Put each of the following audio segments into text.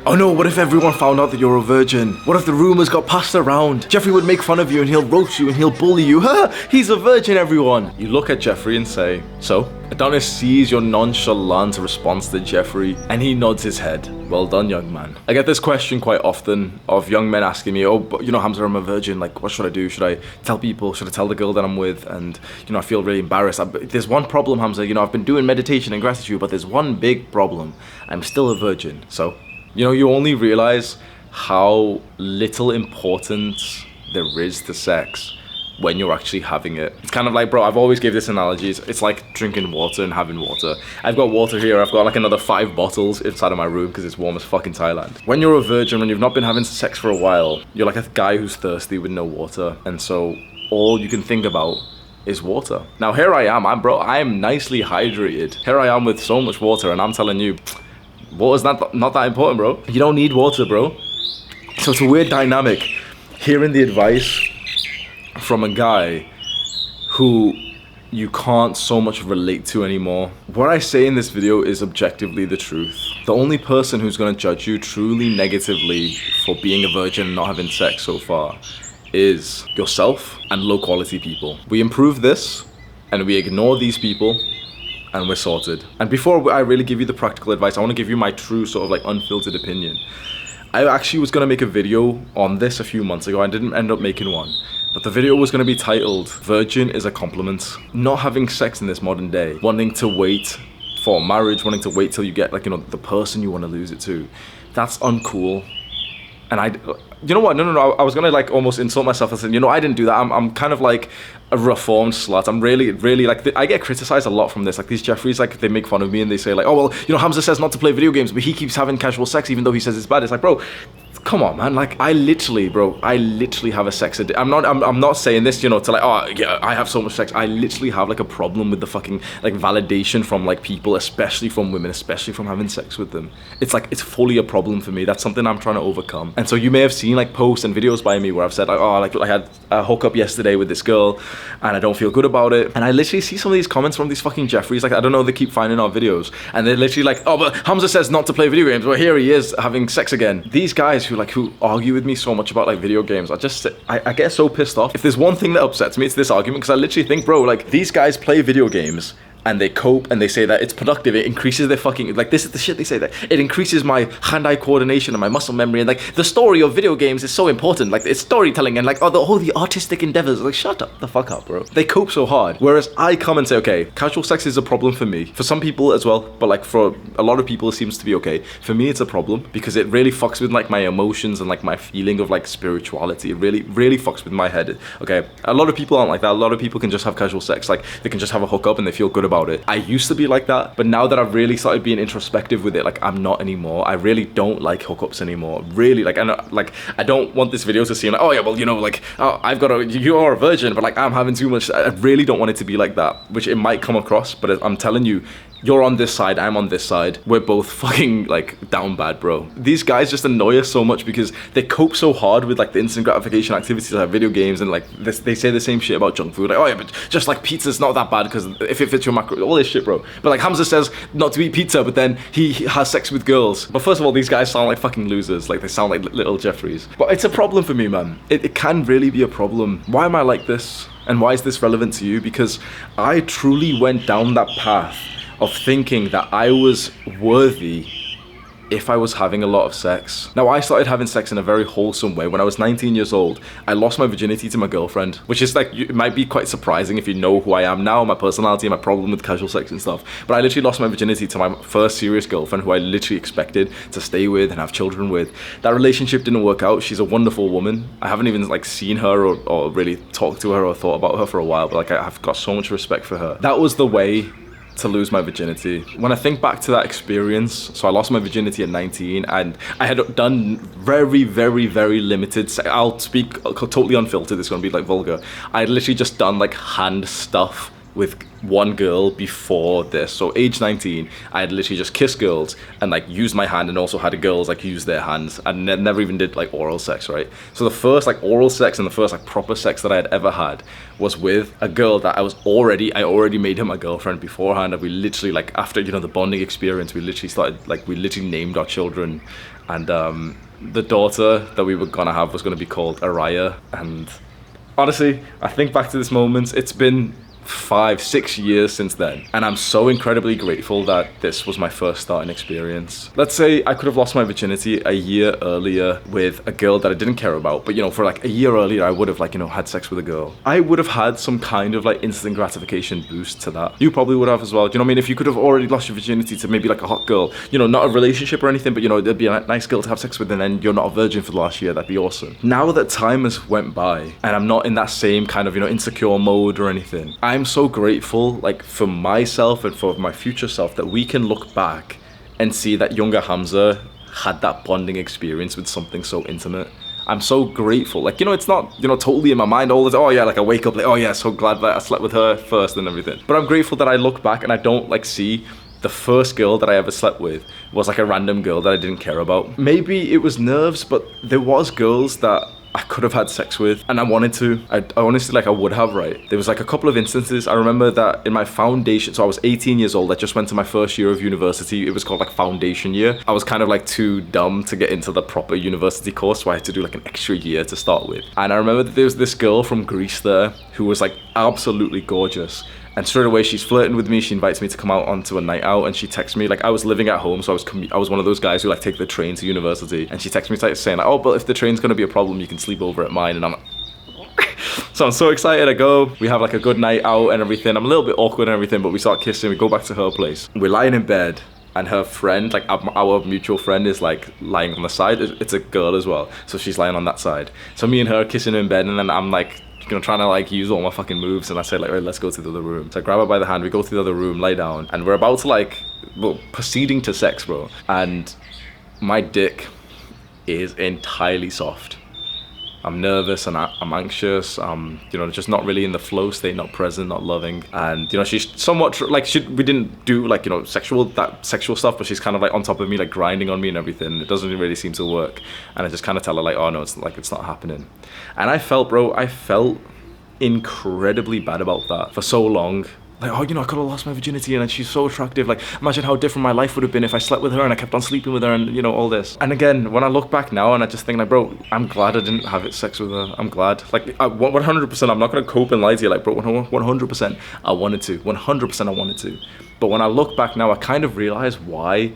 oh no, what if everyone found out that you're a virgin? What if the rumors got passed around? Jeffrey would make fun of you and he'll roast you and he'll bully you. Ha! He's a virgin, everyone. You look at Jeffrey and say, so? Adonis sees your nonchalant response to Jeffrey and he nods his head. Well done, young man. I get this question quite often of young men asking me, oh, but you know, Hamza, I'm a virgin. Like, what should I do? Should I tell people? Should I tell the girl that I'm with? And, you know, I feel really embarrassed. There's one problem, Hamza. You know, I've been doing meditation and gratitude, but there's one big problem. I'm still a virgin. So, you know, you only realize how little importance there is to sex when you're actually having it. It's kind of like, bro, I've always gave this analogy. It's like drinking water and having water. I've got water here. I've got like another 5 bottles inside of my room because it's warm as fucking Thailand. When you're a virgin, when you've not been having sex for a while, you're like a guy who's thirsty with no water. And so all you can think about is water. Now here I am, I am nicely hydrated. Here I am with so much water and I'm telling you, water's not that important, bro. You don't need water, bro. So it's a weird dynamic hearing the advice from a guy who you can't so much relate to anymore. What I say in this video is objectively the truth. The only person who's going to judge you truly negatively for being a virgin and not having sex so far is yourself and low quality people. We improve this and we ignore these people and we're sorted. And before I really give you the practical advice, I want to give you my true sort of like unfiltered opinion. I actually was going to make a video on this a few months ago. I didn't end up making one. But the video was going to be titled, Virgin is a Compliment. Not having sex in this modern day, wanting to wait for marriage, wanting to wait till you get like, you know, the person you want to lose it to. That's uncool. And you know what? No. I was gonna like almost insult myself and say, you know, I didn't do that. I'm kind of like a reformed slut. I'm really like, I get criticized a lot from this. Like these Jeffreys, like they make fun of me and they say like, oh well, you know, Hamza says not to play video games, but he keeps having casual sex even though he says it's bad. It's like, bro, come on, man. Like I literally have a sex addiction. I'm not saying this, you know, to like, oh yeah, I have so much sex. I literally have like a problem with the fucking like validation from like people, especially from women, especially from having sex with them. It's like, it's fully a problem for me. That's something I'm trying to overcome. And so you may have seen like posts and videos by me where I've said like, oh, like I had a hookup yesterday with this girl and I don't feel good about it. And I literally see some of these comments from these fucking Jeffreys, like I don't know, they keep finding our videos and they're literally like, oh, but Hamza says not to play video games, well here he is having sex again. These guys who argue with me so much about like video games, I get so pissed off. If there's one thing that upsets me, it's this argument, because I literally think, bro, like these guys play video games and they cope and they say that it's productive, it increases their fucking, like this is the shit they say, that it increases my hand-eye coordination and my muscle memory, and like the story of video games is so important, like it's storytelling and like all the artistic endeavors. Like shut up the fuck up, bro. They cope so hard, whereas I come and say, okay, casual sex is a problem for me, for some people as well, but like for a lot of people it seems to be okay. For me it's a problem because it really fucks with like my emotions and like my feeling of like spirituality. It really fucks with my head. Okay, a lot of people aren't like that. A lot of people can just have casual sex, like they can just have a hookup and they feel good about it. I used to be like that, but now that I've really started being introspective with it, like I'm not anymore. I really don't like hookups anymore. Really, like, and like I don't want this video to seem like, oh yeah, well, you know, like, oh, you are a virgin, but like I'm having too much. I really don't want it to be like that, which it might come across, but I'm telling you, you're on this side, I'm on this side. We're both fucking like down bad, bro. These guys just annoy us so much because they cope so hard with like the instant gratification activities like video games, and like they say the same shit about junk food. Like, oh yeah, but just like pizza's not that bad because if it fits your macro, all this shit, bro. But like Hamza says not to eat pizza, but then he has sex with girls. But first of all, these guys sound like fucking losers. Like they sound like little Jeffreys. But it's a problem for me, man. It can really be a problem. Why am I like this? And why is this relevant to you? Because I truly went down that path of thinking that I was worthy if I was having a lot of sex. Now, I started having sex in a very wholesome way. When I was 19 years old, I lost my virginity to my girlfriend, which is like, it might be quite surprising if you know who I am now, my personality, my problem with casual sex and stuff. But I literally lost my virginity to my first serious girlfriend, who I literally expected to stay with and have children with. That relationship didn't work out. She's a wonderful woman. I haven't even like seen her or really talked to her or thought about her for a while, but like I've got so much respect for her. That was the way to lose my virginity. When I think back to that experience, so I lost my virginity at 19 and I had done very limited sex. I'll speak totally unfiltered, it's gonna be like vulgar. I had literally just done like hand stuff with one girl before this. So age 19, I had literally just kissed girls and like used my hand, and also had girls like use their hands, and never even did like oral sex, right? So the first like oral sex and the first like proper sex that I had ever had was with a girl that I already made her my girlfriend beforehand. And we literally, like, after, you know, the bonding experience, we literally named our children. And the daughter that we were gonna have was gonna be called Araya. And honestly, I think back to this moment, it's been 5-6 years since then, and I'm so incredibly grateful that this was my first starting experience. Let's say I could have lost my virginity a year earlier with a girl that I didn't care about, but, you know, for like a year earlier I would have, like, you know, had sex with a girl. I would have had some kind of like instant gratification boost to that. You probably would have as well. Do you know what I mean? If you could have already lost your virginity to maybe like a hot girl, you know, not a relationship or anything, but, you know, there'd be a nice girl to have sex with, and then you're not a virgin for the last year, that'd be awesome. Now that time has went by and I'm not in that same kind of, you know, insecure mode or anything, I'm so grateful, like, for myself and for my future self, that we can look back and see that younger Hamza had that bonding experience with something so intimate. I'm so grateful. Like, you know, it's not, you know, totally in my mind all the time. Oh yeah, like I wake up like, oh yeah, so glad that I slept with her first and everything. But I'm grateful that I look back and I don't like see the first girl that I ever slept with was like a random girl that I didn't care about. Maybe it was nerves, but there was girls that I could have had sex with, and I wanted to. I honestly, like, I would have, right? There was like a couple of instances. I remember that in my foundation, so I was 18 years old, I just went to my first year of university. It was called like foundation year. I was kind of like too dumb to get into the proper university course, so I had to do like an extra year to start with. And I remember that there was this girl from Greece there who was like absolutely gorgeous. And straight away, she's flirting with me. She invites me to come out onto a night out, and she texts me, like, I was living at home, so I was one of those guys who like take the train to university. And she texts me saying, like, oh, but if the train's gonna be a problem, you can sleep over at mine. And I'm like, so I'm so excited. I go. We have like a good night out and everything. I'm a little bit awkward and everything, but we start kissing. We go back to her place. We're lying in bed, and her friend, like our mutual friend, is like lying on the side. It's a girl as well, so she's lying on that side. So me and her kissing in bed, and then I'm like, you know, trying to like use all my fucking moves, and I say like, right, let's go to the other room. So I grab her by the hand, we go to the other room, lie down, and we're about to like, well, proceeding to sex, bro. And my dick is entirely soft. I'm nervous and I'm anxious. You know, just not really in the flow state, not present, not loving. And, you know, she's somewhat we didn't do like, you know, sexual stuff, but she's kind of like on top of me, like grinding on me and everything. It doesn't really seem to work. And I just kind of tell her like, oh no, it's not happening. And I felt incredibly bad about that for so long. Like, oh, you know, I could have lost my virginity, and she's so attractive. Like, imagine how different my life would have been if I slept with her and I kept on sleeping with her, and, you know, all this. And again, when I look back now and I just think like, bro, I'm glad I didn't have sex with her. I'm glad. Like, 100%, I'm not going to cope and lie to you. Like, bro, 100% I wanted to. 100% I wanted to. But when I look back now, I kind of realize why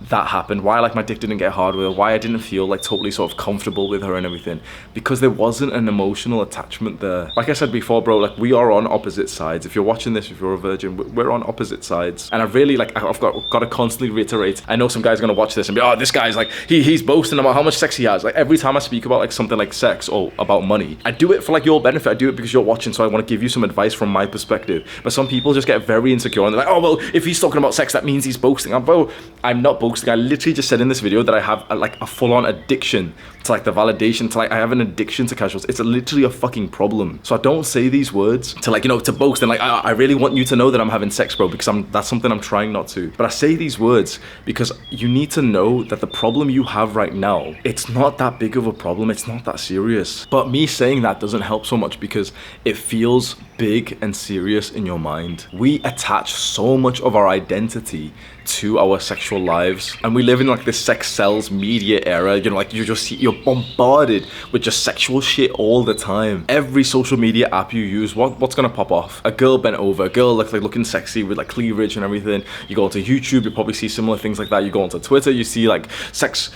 that happened, why like my dick didn't get hard with her, why I didn't feel like totally sort of comfortable with her and everything, because there wasn't an emotional attachment there. Like I said before, bro, like we are on opposite sides. If you're watching this, if you're a virgin, we're on opposite sides. And I really like, I've got to constantly reiterate. I know some guy's gonna watch this and be, oh, this guy's like, he's boasting about how much sex he has. Like every time I speak about like something like sex or about money, I do it for like your benefit. I do it because you're watching, so I want to give you some advice from my perspective. But some people just get very insecure and they're like, oh, well, if he's talking about sex, that means he's boasting. I'm not boasting. I literally just said in this video that I have a full-on addiction to like the validation, to like I have an addiction to casuals. It's literally a fucking problem. So I don't say these words to like, you know, to boast and like I really want you to know that I'm having sex, bro, because that's something I'm trying not to. But I say these words because you need to know that the problem you have right now, it's not that big of a problem. It's not that serious. But me saying that doesn't help so much because it feels big and serious in your mind. We attach so much of our identity to our sexual lives, and we live in like this sex sells media era. You know, like you're bombarded with just sexual shit all the time. Every social media app you use, what's gonna pop off? A girl bent over, a girl like looking sexy with like cleavage and everything. You go onto YouTube, you probably see similar things like that. You go onto Twitter, you see like sex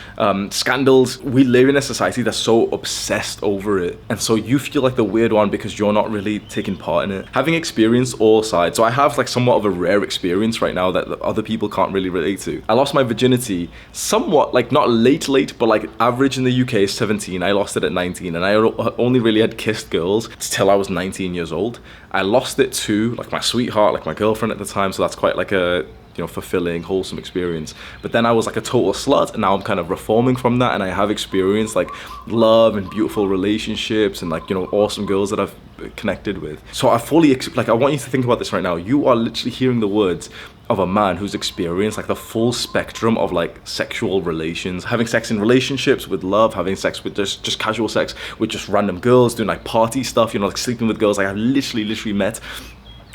scandals. We live in a society that's so obsessed over it, and so you feel like the weird one because you're not really taking part in it. Having experienced all sides, so I have like somewhat of a rare experience right now that other people can't really relate to. I lost my virginity somewhat, like not late, but like average in the UK is 17. I lost it at 19, and I only really had kissed girls till I was 19 years old. I lost it to like my sweetheart, like my girlfriend at the time, so that's quite like a, you know, fulfilling, wholesome experience. But then I was like a total slut, and now I'm kind of reforming from that, and I have experienced like love and beautiful relationships and like, you know, awesome girls that I've connected with. So I fully, like, I want you to think about this right now. You are literally hearing the words of a man who's experienced like the full spectrum of like sexual relations, having sex in relationships, with love, having sex with just casual sex with just random girls, doing like party stuff, you know, like sleeping with girls. Like I've literally met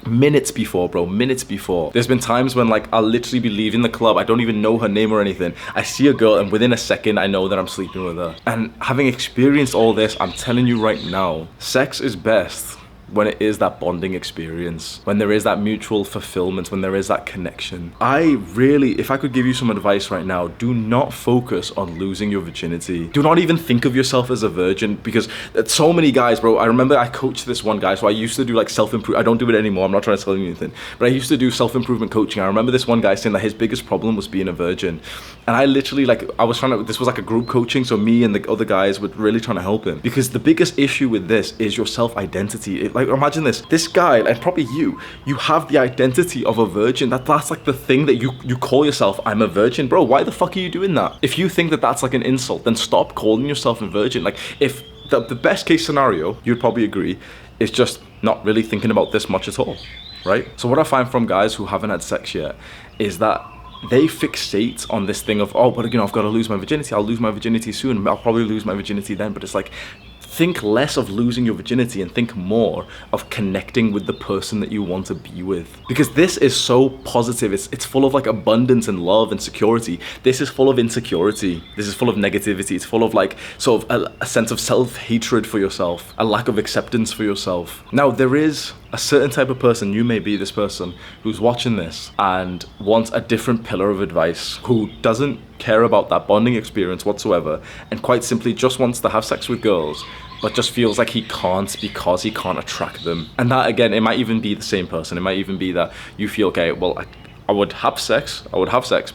minutes before, bro, minutes before. There's been times when like I'll literally be leaving the club, I don't even know her name or anything, I see a girl and within a second I know that I'm sleeping with her. And having experienced all this, I'm telling you right now, sex is best when it is that bonding experience, when there is that mutual fulfillment, when there is that connection. I really, if I could give you some advice right now, do not focus on losing your virginity. Do not even think of yourself as a virgin, because so many guys, bro, I remember I coached this one guy, so I used to do like self-improvement. I don't do it anymore, I'm not trying to tell you anything, but I used to do self-improvement coaching. I remember this one guy saying that his biggest problem was being a virgin. And I literally, like, I was trying to, this was like a group coaching, so me and the other guys were really trying to help him, because the biggest issue with this is your self-identity. Like, imagine this guy, and probably you have the identity of a virgin. That's like the thing that you call yourself. I'm a virgin. Bro, why the fuck are you doing that? If you think that that's like an insult, then stop calling yourself a virgin. Like, if the best case scenario, you'd probably agree, is just not really thinking about this much at all, right? So what I find from guys who haven't had sex yet is that they fixate on this thing of, oh, but you know, I've got to lose my virginity. I'll lose my virginity soon. I'll probably lose my virginity then. But it's like, think less of losing your virginity and think more of connecting with the person that you want to be with. Because this is so positive. It's full of like abundance and love and security. This is full of insecurity. This is full of negativity. It's full of like sort of a sense of self-hatred for yourself, a lack of acceptance for yourself. Now, there is a certain type of person, you may be this person, who's watching this and wants a different pillar of advice, who doesn't care about that bonding experience whatsoever, and quite simply just wants to have sex with girls, but just feels like he can't because he can't attract them. And that, again, it might even be the same person. It might even be that you feel, okay, well, I would have sex,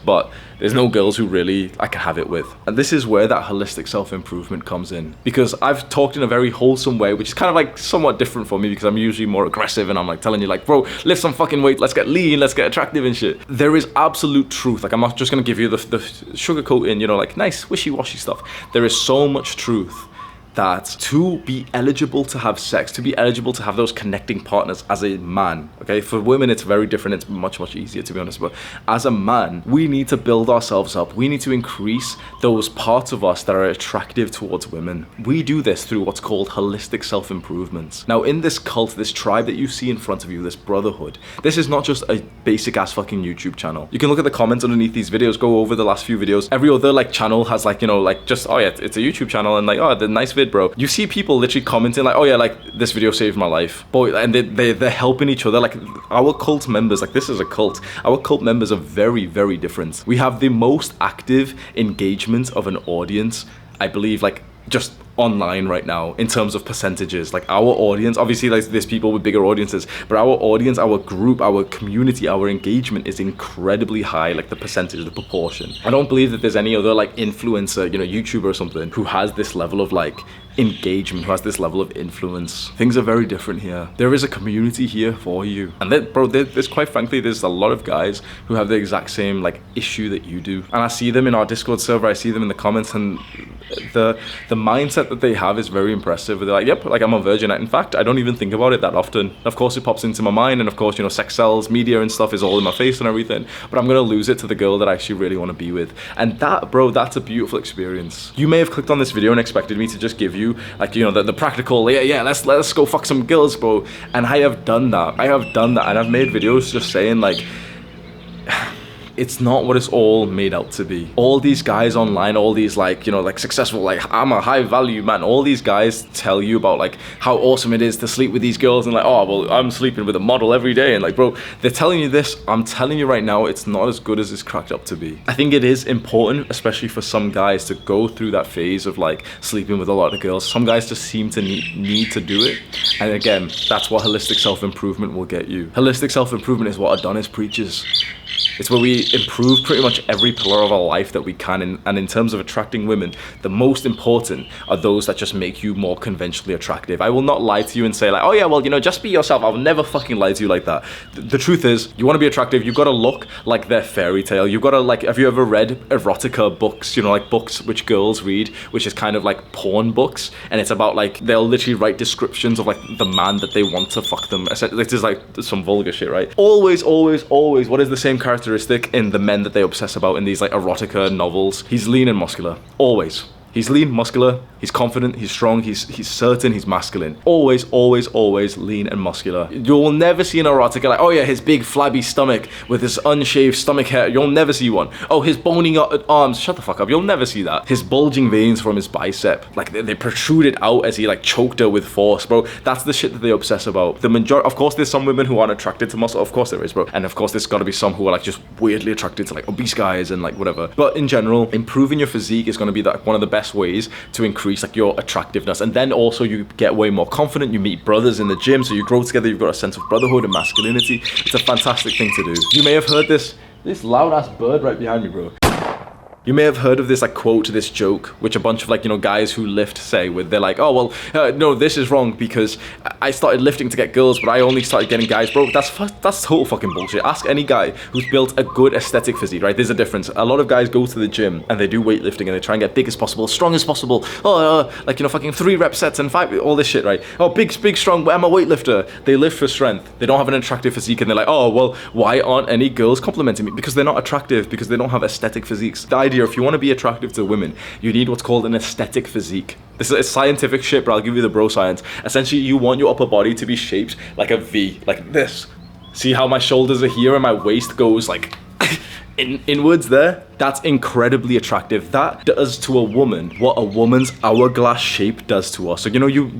but there's no girls who really I can have it with. And this is where that holistic self-improvement comes in. Because I've talked in a very wholesome way, which is kind of like somewhat different for me, because I'm usually more aggressive and I'm like telling you like, bro, lift some fucking weight, let's get lean, let's get attractive and shit. There is absolute truth. Like, I'm not just gonna give you the sugarcoating, you know, like nice wishy-washy stuff. There is so much truth that to be eligible to have sex, to be eligible to have those connecting partners as a man, okay? For women, it's very different. It's much easier, to be honest. But as a man, we need to build ourselves up. We need to increase those parts of us that are attractive towards women. We do this through what's called holistic self-improvement. Now, in this cult, this tribe that you see in front of you, this brotherhood, this is not just a basic ass fucking YouTube channel. You can look at the comments underneath these videos, go over the last few videos. Every other like channel has like, you know, like just, oh yeah, it's a YouTube channel, and like, oh, the nice video, bro. You see people literally commenting like, oh yeah, like this video saved my life, boy, and they're helping each other. Like, our cult members, like, this is a cult, our cult members are very different. We have the most active engagement of an audience, I believe, like just online right now in terms of percentages. Like, our audience, obviously, like, there's people with bigger audiences, but our audience, our group, our community, our engagement is incredibly high, like the percentage, the proportion. I don't believe that there's any other like influencer, you know, YouTuber or something, who has this level of like engagement, who has this level of influence. Things are very different here. There is a community here for you. And then, bro, there's quite frankly, there's a lot of guys who have the exact same like issue that you do. And I see them in our Discord server, I see them in the comments, and the mindset that they have is very impressive. They're like, yep, like, I'm a virgin. In fact, I don't even think about it that often. Of course, it pops into my mind, and of course, you know, sex sells, media and stuff is all in my face and everything, but I'm gonna lose it to the girl that I actually really want to be with. And that, bro, that's a beautiful experience. You may have clicked on this video and expected me to just give you like, you know, the practical, yeah, let's go fuck some girls, bro. And I have done that, and I've made videos just saying like, it's not what it's all made out to be. All these guys online, all these like, you know, like successful, like, I'm a high value man, all these guys tell you about like how awesome it is to sleep with these girls, and like, oh, well, I'm sleeping with a model every day, and like, bro, they're telling you this. I'm telling you right now, it's not as good as it's cracked up to be. I think it is important, especially for some guys, to go through that phase of like sleeping with a lot of girls. Some guys just seem to need to do it, and again, that's what holistic self-improvement will get you. Holistic self-improvement is what Adonis preaches. It's where we improve pretty much every pillar of our life that we can. And in terms of attracting women, the most important are those that just make you more conventionally attractive. I will not lie to you and say like, oh yeah, well, you know, just be yourself. I'll never fucking lie to you like that. The truth is, you want to be attractive, you've got to look like their fairy tale. You've got to like, have you ever read erotica books, you know, like books which girls read, which is kind of like porn books, and it's about like, they'll literally write descriptions of like the man that they want to fuck them. This is like some vulgar shit, right? Always, what is the same characteristic in the men that they obsess about in these like erotica novels? He's lean and muscular. Always. He's lean, muscular, he's confident, he's strong, he's certain, he's masculine. Always lean and muscular. You'll never see an erotica like, oh yeah, his big flabby stomach with his unshaved stomach hair. You'll never see one. Oh, his bony arms. Shut the fuck up. You'll never see that. His bulging veins from his bicep, like they protruded out as he like choked her with force, bro. That's the shit that they obsess about. The majority, of course, there's some women who aren't attracted to muscle. Of course there is, bro. And of course there's got to be some who are like just weirdly attracted to like obese guys and like whatever. But in general, improving your physique is going to be like one of the best ways to increase like your attractiveness. And then also you get way more confident. You meet brothers in the gym, so you grow together. You've got a sense of brotherhood and masculinity. It's a fantastic thing to do. You may have heard this loud ass bird right behind me, bro. You may have heard of this like quote, this joke, which a bunch of like, you know, guys who lift say, where they're like, oh, well, no, this is wrong because I started lifting to get girls, but I only started getting guys. Bro, that's total fucking bullshit. Ask any guy who's built a good aesthetic physique, right? There's a difference. A lot of guys go to the gym and they do weightlifting and they try and get big as possible, strong as possible. Like, you know, fucking 3 rep sets and 5, all this shit, right? Oh, big, strong, I'm a weightlifter. They lift for strength. They don't have an attractive physique and they're like, oh, well, why aren't any girls complimenting me? Because they're not attractive, because they don't have aesthetic physiques. The idea, if you want to be attractive to women, you need what's called an aesthetic physique. This is scientific shit, but I'll give you the bro science. Essentially, you want your upper body to be shaped like a V, like this. See how my shoulders are here and my waist goes like inwards there? That's incredibly attractive. That does to a woman what a woman's hourglass shape does to us. So you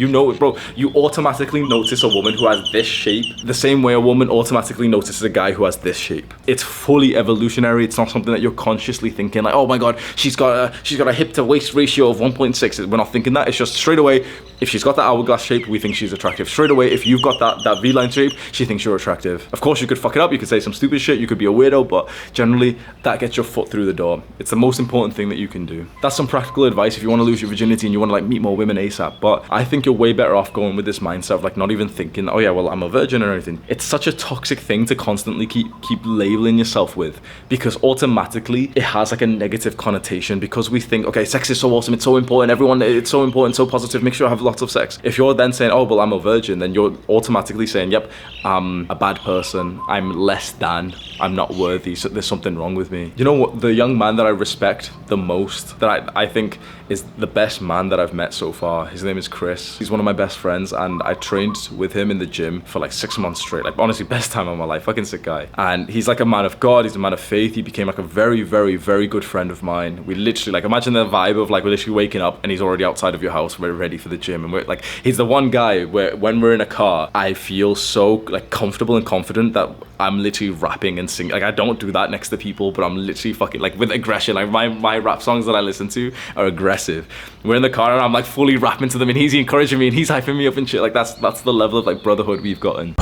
know it, bro. You automatically notice a woman who has this shape the same way a woman automatically notices a guy who has this shape. It's fully evolutionary. It's not something that you're consciously thinking like, oh my god, she's got a hip to waist ratio of 1.6. We're not thinking that. It's just straight away, if she's got that hourglass shape, we think she's attractive. Straight away, if you've got that V-line shape, she thinks you're attractive. Of course, you could fuck it up. You could say some stupid shit. You could be a weirdo, but generally, that gets your foot through the door. It's the most important thing that you can do. That's some practical advice if you want to lose your virginity and you want to like meet more women ASAP. But I think you're way better off going with this mindset of like not even thinking, oh yeah, well, I'm a virgin or anything. It's such a toxic thing to constantly keep labeling yourself with, because automatically it has like a negative connotation, because we think, okay, sex is so awesome, it's so important, everyone, it's so important, so positive, make sure I have lots of sex. If you're then saying, oh, well, I'm a virgin, then you're automatically saying, yep, I'm a bad person, I'm less than, I'm not worthy, so there's something wrong with me. You know what, the young man that I respect the most, that I think is the best man that I've met so far, his name is Chris. He's one of my best friends, and I trained with him in the gym for like 6 months straight. Like honestly, best time of my life, fucking sick guy. And he's like a man of God, he's a man of faith. He became like a very, very, very good friend of mine. We literally, like, imagine the vibe of like, we're literally waking up and he's already outside of your house, we're ready for the gym. And we're like, he's the one guy where when we're in a car, I feel so like comfortable and confident that I'm literally rapping and singing. Like, I don't do that next to people, but I'm literally fucking like with aggression. Like my rap songs that I listen to are aggressive. We're in the car and I'm like fully rapping to them and he's encouraging me and he's hyping me up and shit. Like that's the level of like brotherhood we've gotten.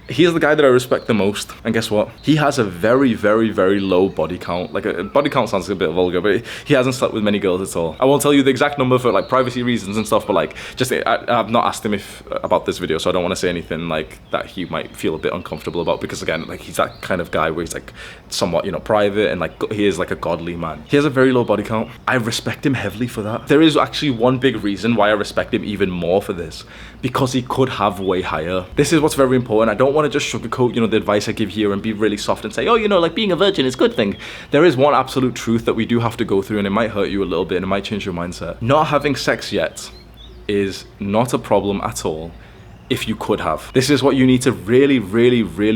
He's the guy that I respect the most, and guess what? He has a very, very, very low body count. Like, a body count sounds a bit vulgar, but he hasn't slept with many girls at all. I won't tell you the exact number for like privacy reasons and stuff, but like, just I've not asked him about this video, so I don't want to say anything like that he might feel a bit uncomfortable about, because again, like, he's that kind of guy where he's like somewhat, you know, private, and like he is like a godly man. He has a very low body count. I respect him heavily for that. There is actually one big reason why I respect him even more for this, because he could have way higher. This is what's very important. I don't want to just sugarcoat, you know, the advice I give here and be really soft and say, oh, you know, like being a virgin is a good thing. There is one absolute truth that we do have to go through, and it might hurt you a little bit and it might change your mindset. Not having sex yet is not a problem at all if you could have. This is what you need to really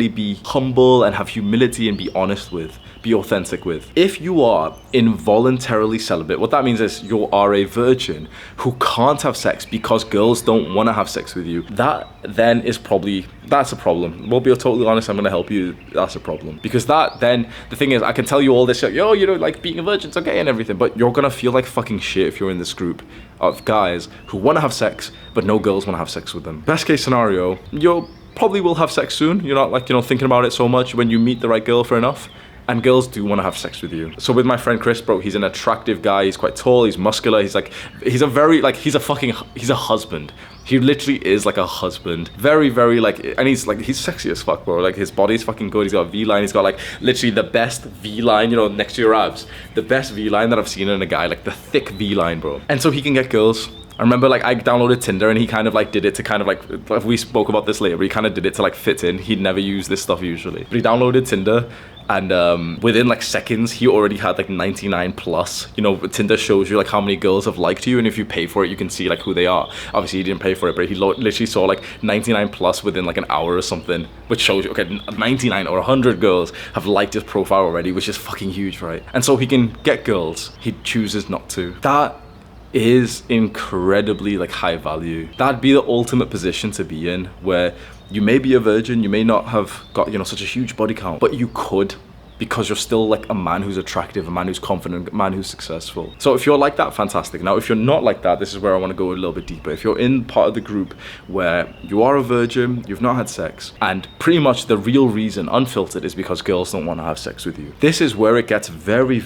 be humble and have humility and be honest with, be authentic with. If you are involuntarily celibate, what that means is you are a virgin who can't have sex because girls don't want to have sex with you. That then is probably, that's a problem. We'll be totally honest, I'm going to help you. That's a problem. Because that then, the thing is, I can tell you all this, like, yo, you know, like being a virgin's okay and everything, but you're going to feel like fucking shit if you're in this group of guys who want to have sex, but no girls want to have sex with them. Best case scenario, you probably will have sex soon. You're not like, you know, thinking about it so much when you meet the right girl for enough. And girls do want to have sex with you. So with my friend Chris, bro, he's an attractive guy. He's quite tall. He's muscular. He's a husband. He literally is like a husband. Very, like, and he's sexy as fuck, bro. Like, his body's fucking good. He's got a V-line. He's got like literally the best V-line, you know, next to your abs. The best V-line that I've seen in a guy, like the thick V-line, bro. And so he can get girls. I remember like I downloaded Tinder and he kind of like did it to kind of like, we spoke about this later, but he kind of did it to like fit in. He'd never use this stuff usually. But he downloaded Tinder and within like seconds, he already had like 99 plus. You know, Tinder shows you like how many girls have liked you, and if you pay for it, you can see like who they are. Obviously, he didn't pay for it, but he literally saw like 99 plus within like an hour or something, which shows you, okay, 99 or 100 girls have liked his profile already, which is fucking huge, right? And so he can get girls. He chooses not to. That is incredibly like high value. That'd be the ultimate position to be in, where you may be a virgin, you may not have got, you know, such a huge body count, but you could, because you're still like a man who's attractive, a man who's confident, a man who's successful. So if you're like that, fantastic. Now, if you're not like that, this is where I want to go a little bit deeper. If you're in part of the group where you are a virgin, you've not had sex, and pretty much the real reason, unfiltered, is because girls don't want to have sex with you. This is where it gets very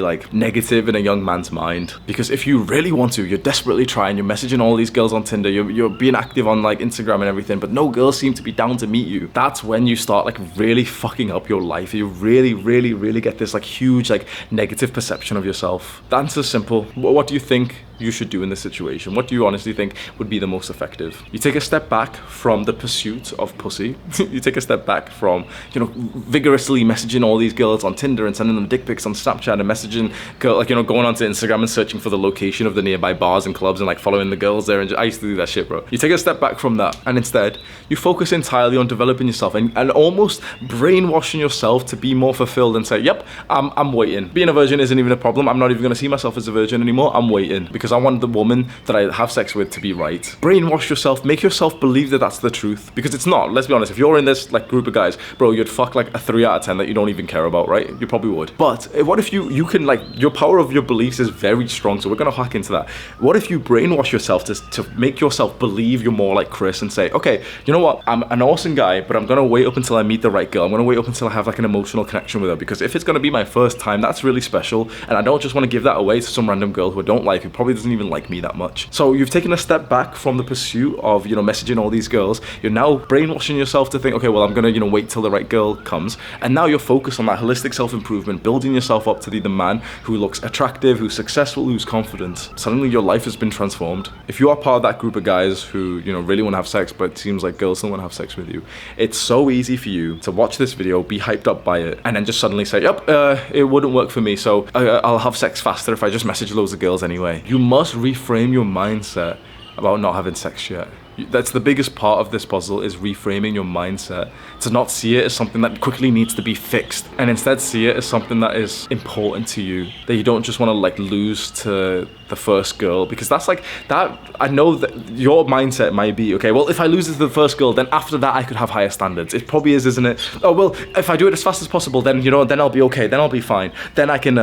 like negative in a young man's mind. Because if you really want to, you're desperately trying, you're messaging all these girls on Tinder, you're being active on like Instagram and everything, but no girls seem to be down to meet you. That's when you start like really fucking up your life. You really get this like huge like negative perception of yourself. The answer's simple. What do you think you should do in this situation? What do you honestly think would be the most effective? You take a step back from the pursuit of pussy. You take a step back from, you know, vigorously messaging all these girls on Tinder and sending them dick pics on Snapchat and messaging girl, like, you know, going onto Instagram and searching for the location of the nearby bars and clubs and like following the girls there. And I used to do that shit, bro. You take a step back from that, and instead you focus entirely on developing yourself and almost brainwashing yourself to be more fulfilled and say, yep, I'm waiting. Being a virgin isn't even a problem. I'm not even going to see myself as a virgin anymore. I'm waiting because I want the woman that I have sex with to be right. Brainwash yourself. Make yourself believe that that's the truth, because it's not. Let's be honest. If you're in this like group of guys, bro, you'd fuck like a 3 out of 10 that you don't even care about, right? You probably would. But what if you can, like, your power of your beliefs is very strong, so we're going to hack into that. What if you brainwash yourself to make yourself believe you're more like Chris and say, okay, you know what? I'm an awesome guy, but I'm going to wait up until I meet the right girl. I'm going to wait up until I have like an emotional connection with her, because if it's going to be my first time, that's really special, and I don't just want to give that away to some random girl who I don't like, who probably doesn't even like me that much. So you've taken a step back from the pursuit of, you know, messaging all these girls. You're now brainwashing yourself to think, okay, well, I'm going to, you know, wait till the right girl comes, and now you're focused on that holistic self-improvement, building yourself up to be the man who looks attractive, who's successful, who's confident. Suddenly your life has been transformed. If you are part of that group of guys who, you know, really want to have sex, but it seems like girls don't want to have sex with you, it's so easy for you to watch this video, be hyped up by it, and then just suddenly say, yep, it wouldn't work for me, so I'll have sex faster if I just message loads of girls anyway. You must reframe your mindset about not having sex yet. That's the biggest part of this puzzle, is reframing your mindset to not see it as something that quickly needs to be fixed, and instead see it as something that is important to you, that you don't just want to like lose to the first girl, because that's like that. I know that your mindset might be, okay, well, if I lose to the first girl, then after that I could have higher standards. It probably is, isn't it? Oh, well, if I do it as fast as possible, then, you know, then I'll be okay, then I'll be fine, then I can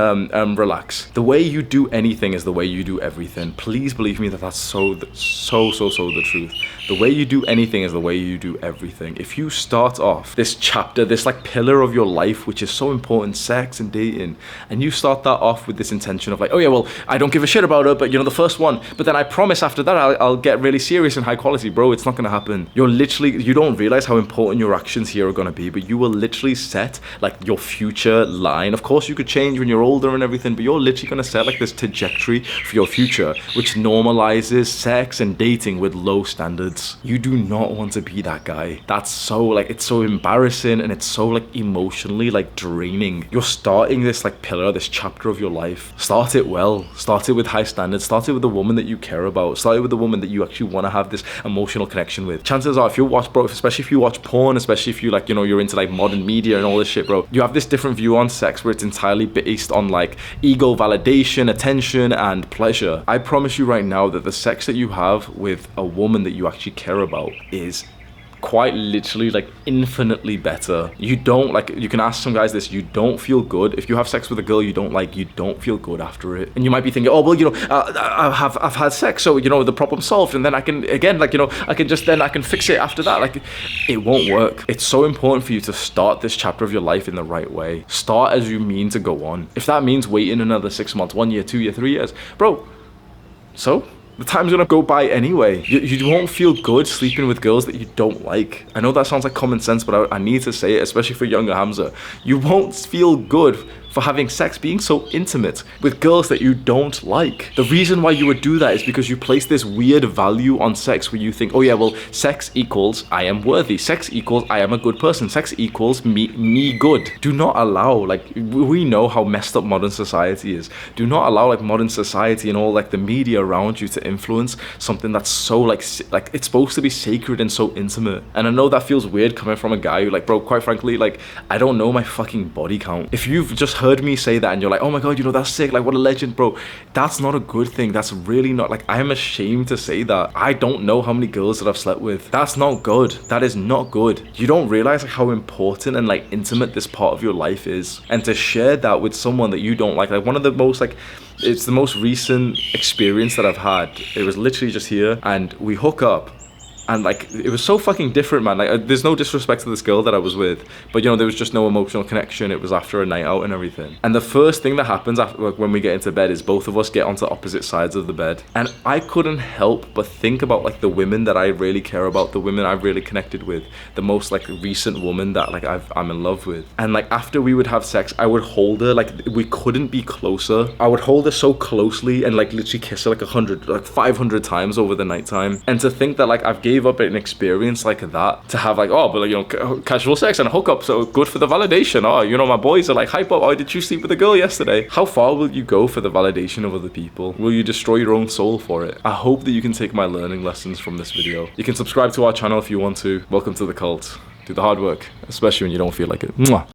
relax. The way you do anything is the way you do everything. Please believe me that that's so the truth. The way you do anything is the way you do everything. If you start off this chapter, this like pillar of your life, which is so important, sex and dating, and you start that off with this intention of like, oh yeah, well, I don't give a shit about her, but, you know, the first one, but then I promise after that I'll get really serious and high quality. Bro, it's not gonna happen. You don't realize how important your actions here are gonna be, but you will literally set like your future line. Of course you could change when you're older and everything, but you're literally gonna set like this trajectory for your future, which normalizes sex and dating with low standards. standards. You do not want to be that guy. That's so like, it's so embarrassing, and it's so like emotionally like draining. You're starting this like pillar, this chapter of your life. Start it well. Start it with high standards. Start it with a woman that you care about. Start it with a woman that you actually want to have this emotional connection with. Chances are, if you watch, bro, especially if you watch porn, especially if you like, you know, you're into like modern media and all this shit, bro, you have this different view on sex where it's entirely based on like ego validation, attention, and pleasure. I promise you right now that the sex that you have with a woman that you actually care about is quite literally like infinitely better. You don't like, you can ask some guys this, you don't feel good if you have sex with a girl you don't like. You don't feel good after it. And you might be thinking, oh well, you know, I've had sex, so you know the problem's solved, and then I can again, like, you know, I can fix it after that. Like, it won't work. It's so important for you to start this chapter of your life in the right way. Start as you mean to go on. If that means waiting another 6 months, 1 year, 2 year, 3 years, bro, so the time's gonna go by anyway. You won't feel good sleeping with girls that you don't like. I know that sounds like common sense, but I need to say it, especially for younger Hamza. You won't feel good for having sex, being so intimate with girls that you don't like. The reason why you would do that is because you place this weird value on sex where you think, oh yeah, well, sex equals I am worthy. Sex equals I am a good person. Sex equals me good. Do not allow, like, we know how messed up modern society is. Do not allow like modern society and all like the media around you to influence something that's so like it's supposed to be sacred and so intimate. And I know that feels weird coming from a guy who, like, bro, quite frankly, like, I don't know my fucking body count. If you've just heard me say that and you're like, oh my god, you know, that's sick, like, what a legend, bro, that's not a good thing. That's really not, like, I am ashamed to say that. I don't know how many girls that I've slept with. That's not good. That is not good. You don't realize like how important and like intimate this part of your life is, and to share that with someone that you don't like one of the most like, it's the most recent experience that I've had. It was literally just here, and we hook up, and like, it was so fucking different, man. Like, there's no disrespect to this girl that I was with, but you know, there was just no emotional connection. It was after a night out and everything. And the first thing that happens after, like, when we get into bed is both of us get onto opposite sides of the bed. And I couldn't help but think about like the women that I really care about, the women I've really connected with, the most like recent woman that like I'm in love with. And like, after we would have sex, I would hold her, like, we couldn't be closer. I would hold her so closely and like literally kiss her like 100, like 500 times over the nighttime. And to think that like I've gave up an experience like that to have like, oh, but like, you know, casual sex and a hookup, so good for the validation. Oh, you know, my boys are like hype up. Oh, did you sleep with a girl yesterday? How far will you go for the validation of other people? Will you destroy your own soul for it? I hope that you can take my learning lessons from this video. You can subscribe to our channel if you want to. Welcome to the cult. Do the hard work, especially when you don't feel like it. Mwah.